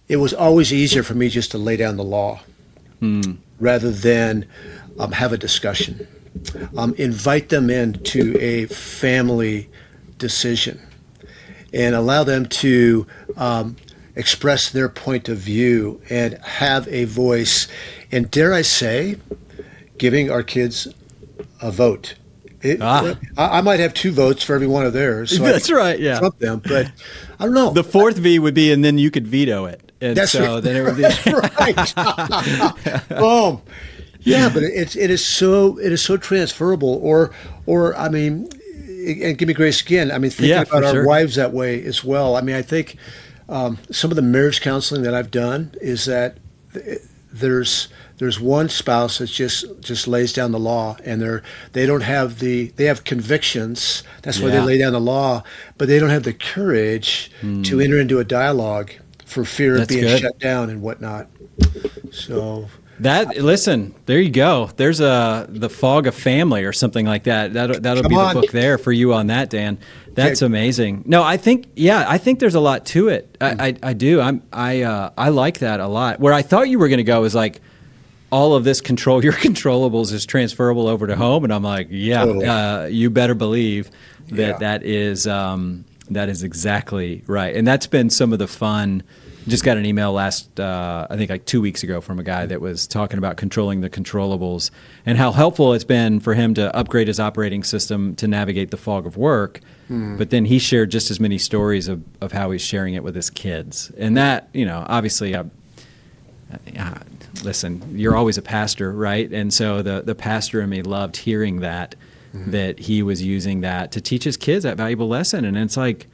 It was always easier for me just to lay down the law rather than have a discussion. Invite them into a family decision and allow them to express their point of view and have a voice. And dare I say, giving our kids a vote. I might have 2 votes for every one of theirs. So that's right, yeah. Trump them, but I don't know. The 4th V would be, and then you could veto it. And that's so right. Then it would be That's right. Boom. Yeah, but it is so transferable. Or I mean, and give me grace again. I mean, thinking about our wives that way as well. I mean, I think some of the marriage counseling that I've done is that there's one spouse that just lays down the law, and they have convictions. That's why they lay down the law, but they don't have the courage to enter into a dialogue for fear of being shut down and whatnot. So listen, there you go. There's the Fog of Family or something like that. That'll be the book there for you on that, Dan. That's amazing. No, I think there's a lot to it. I do. I like that a lot. Where I thought you were going to go is like, all of this control your controllables is transferable over to home, and I'm like, totally. You better believe that is exactly right. And that's been some of the fun. Just got an email last, I think like 2 weeks ago from a guy that was talking about controlling the controllables and how helpful it's been for him to upgrade his operating system to navigate the fog of work. But then he shared just as many stories of how he's sharing it with his kids. And that, obviously, listen, you're always a pastor, right? And so the pastor in me loved hearing that he was using that to teach his kids that valuable lesson. And it's like,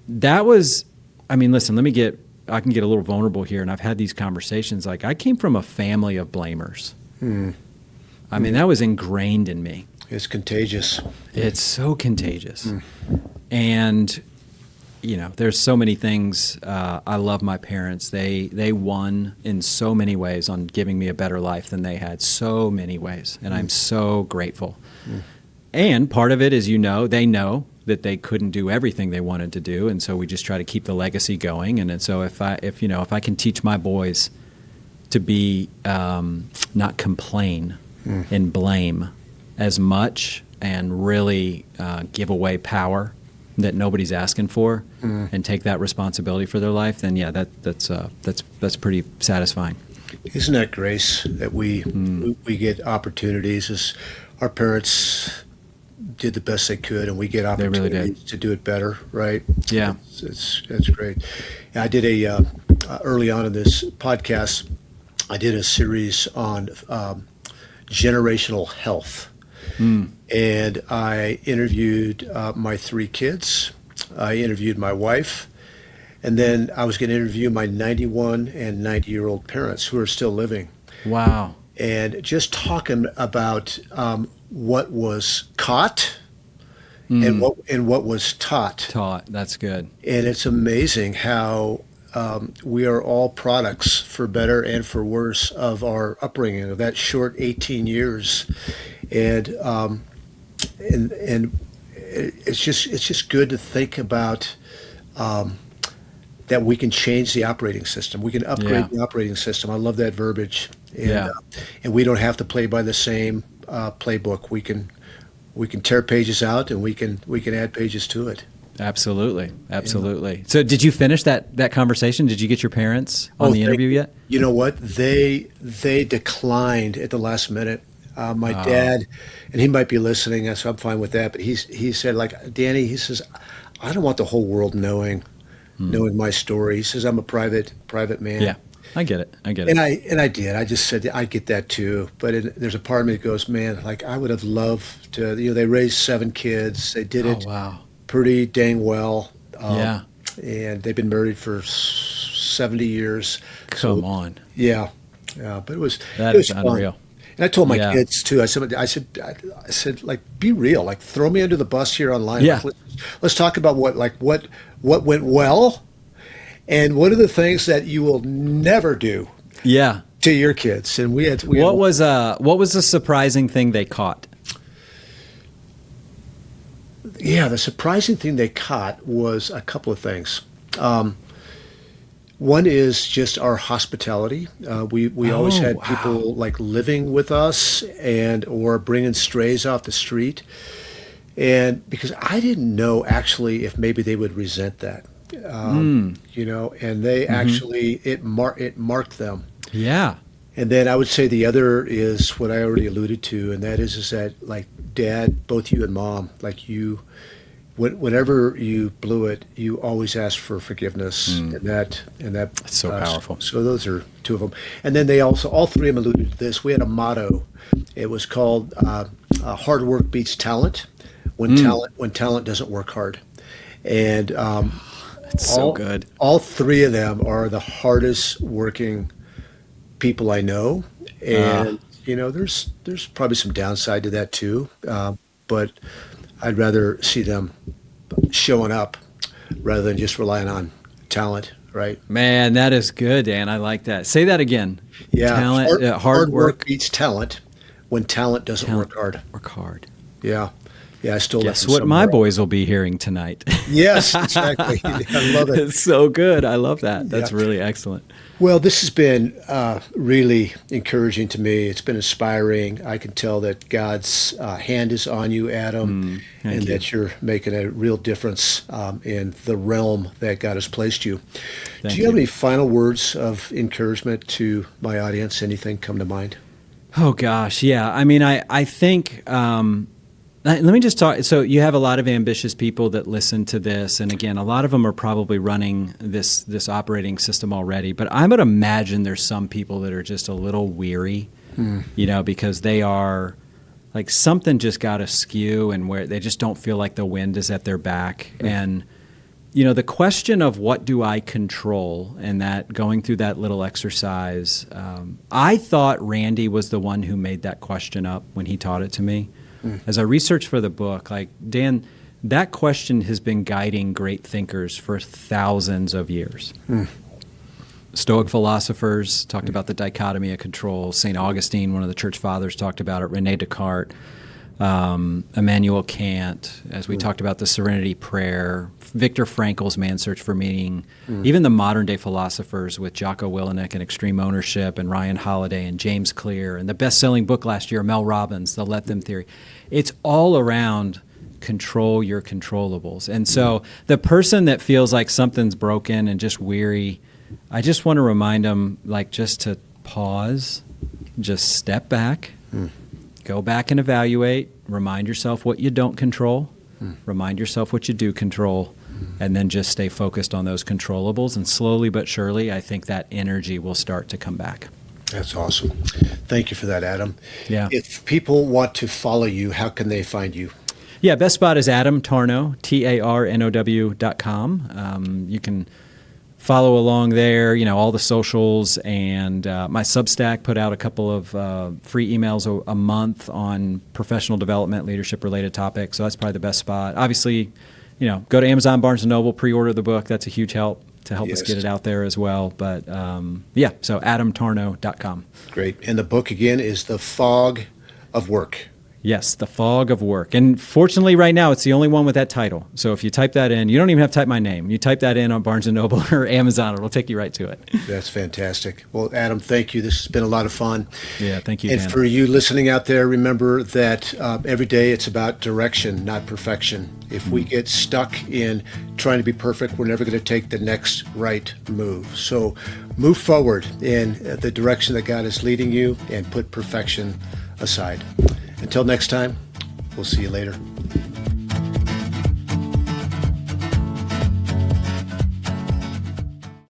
listen, I can get a little vulnerable here, and I've had these conversations. Like, I came from a family of blamers. I mean, that was ingrained in me. It's contagious. It's so contagious. And, you know, there's so many things. I love my parents. They won in so many ways on giving me a better life than they had, so many ways. And I'm so grateful. And part of it is, you know, they know that they couldn't do everything they wanted to do. And so we just try to keep the legacy going. And so if I can teach my boys to be, not complain and blame as much and really give away power that nobody's asking for and take that responsibility for their life, then yeah, that's pretty satisfying. Isn't that grace that we get opportunities as our parents did the best they could, and we get opportunities really did. to do it better, right? Yeah. It's great. I did early on in this podcast, I did a series on generational health. And I interviewed my 3 kids. I interviewed my wife. And then I was going to interview my 91 and 90-year-old parents who are still living. Wow. And just talking about what was caught and what was taught. That's good. And it's amazing how we are all products, for better and for worse, of our upbringing, of that short 18 years. And it's just good to think about that we can change the operating system. We can upgrade the operating system. I love that verbiage. And, and we don't have to play by the same playbook. We can tear pages out, and we can add pages to it. Absolutely. So did you finish that conversation? Did you get your parents on the interview yet? You know what? They declined at the last minute. My dad, and he might be listening, so I'm fine with that. But he said, like, Danny, he says, I don't want the whole world knowing my story. He says, I'm a private man. Yeah, I get it. And I did. I just said, I get that too. But there's a part of me that goes, man, like, I would have loved to. You know, they raised 7 kids. They did it pretty dang well. And they've been married for 70 years. Come on. Yeah. But it was unreal. Fun. And I told my kids too. I said, like, be real. Like, throw me under the bus here online. Yeah. Like, let's talk about what went well, and what are the things that you will never do. Yeah. To your kids. And what was the surprising thing they caught? Yeah, the surprising thing they caught was a couple of things. One is just our hospitality. We always had people like living with us or bringing strays off the street. And because I didn't know actually if maybe they would resent that, you know, and they actually, it marked them. Yeah. And then I would say the other is what I already alluded to, and that is that, like, Dad, both you and Mom, like, whenever you blew it, you always ask for forgiveness, and that's so powerful. So those are 2 of them, and then they also, all 3 of them alluded to this. We had a motto. It was called "Hard work beats talent." When talent doesn't work hard, and it's so good. All 3 of them are the hardest working people I know, and you know, there's probably some downside to that too, but I'd rather see them showing up rather than just relying on talent, right? Man, that is good, Dan. I like that. Say that again. Yeah, talent, hard work beats talent when talent doesn't work hard. Work hard. Yeah. Yeah, I still. Guess what my boys will be hearing tonight. Yes, exactly. I love it. It's so good. I love that. That's really excellent. Well, this has been really encouraging to me. It's been inspiring. I can tell that God's hand is on you, Adam, and that you're making a real difference in the realm that God has placed you. Do you have any final words of encouragement to my audience? Anything come to mind? Oh, gosh. Yeah. I mean, I think... let me just talk. So you have a lot of ambitious people that listen to this, and again, a lot of them are probably running this operating system already. But I would imagine there's some people that are just a little weary, you know, because they are like, something just got askew, and where they just don't feel like the wind is at their back. And the question of what do I control, and that going through that little exercise, I thought Randy was the one who made that question up when he taught it to me. As I researched for the book, like, Dan, that question has been guiding great thinkers for thousands of years. Stoic philosophers talked about the dichotomy of control. St. Augustine, one of the church fathers, talked about it. René Descartes, Immanuel Kant, as we talked about the Serenity Prayer, Viktor Frankl's Man's Search for Meaning, even the modern-day philosophers with Jocko Willink and Extreme Ownership and Ryan Holiday and James Clear, and the best-selling book last year, Mel Robbins, The Let Them Theory. It's all around control your controllables. And so the person that feels like something's broken and just weary, I just want to remind them, like, just to pause, just step back, go back and evaluate, remind yourself what you don't control, remind yourself what you do control, and then just stay focused on those controllables. And slowly but surely, I think that energy will start to come back. That's awesome. Thank you for that, Adam. Yeah. If people want to follow you, how can they find you? Yeah, best spot is Adam Tarnow, TARNOW.com. You can follow along there, all the socials, and my Substack put out a couple of free emails a month on professional development, leadership-related topics. So that's probably the best spot. Obviously, go to Amazon, Barnes & Noble, pre-order the book. That's a huge help to help us get it out there as well. But so AdamTarnow.com. Great. And the book, again, is The Fog of Work. Yes, The Fog of Work. And fortunately, right now, it's the only one with that title. So if you type that in, you don't even have to type my name. You type that in on Barnes & Noble or Amazon, it'll take you right to it. That's fantastic. Well, Adam, thank you. This has been a lot of fun. Yeah, thank you, And Dan. for you listening out there, remember that every day it's about direction, not perfection. If we get stuck in trying to be perfect, we're never going to take the next right move. So move forward in the direction that God is leading you and put perfection aside. Until next time, we'll see you later.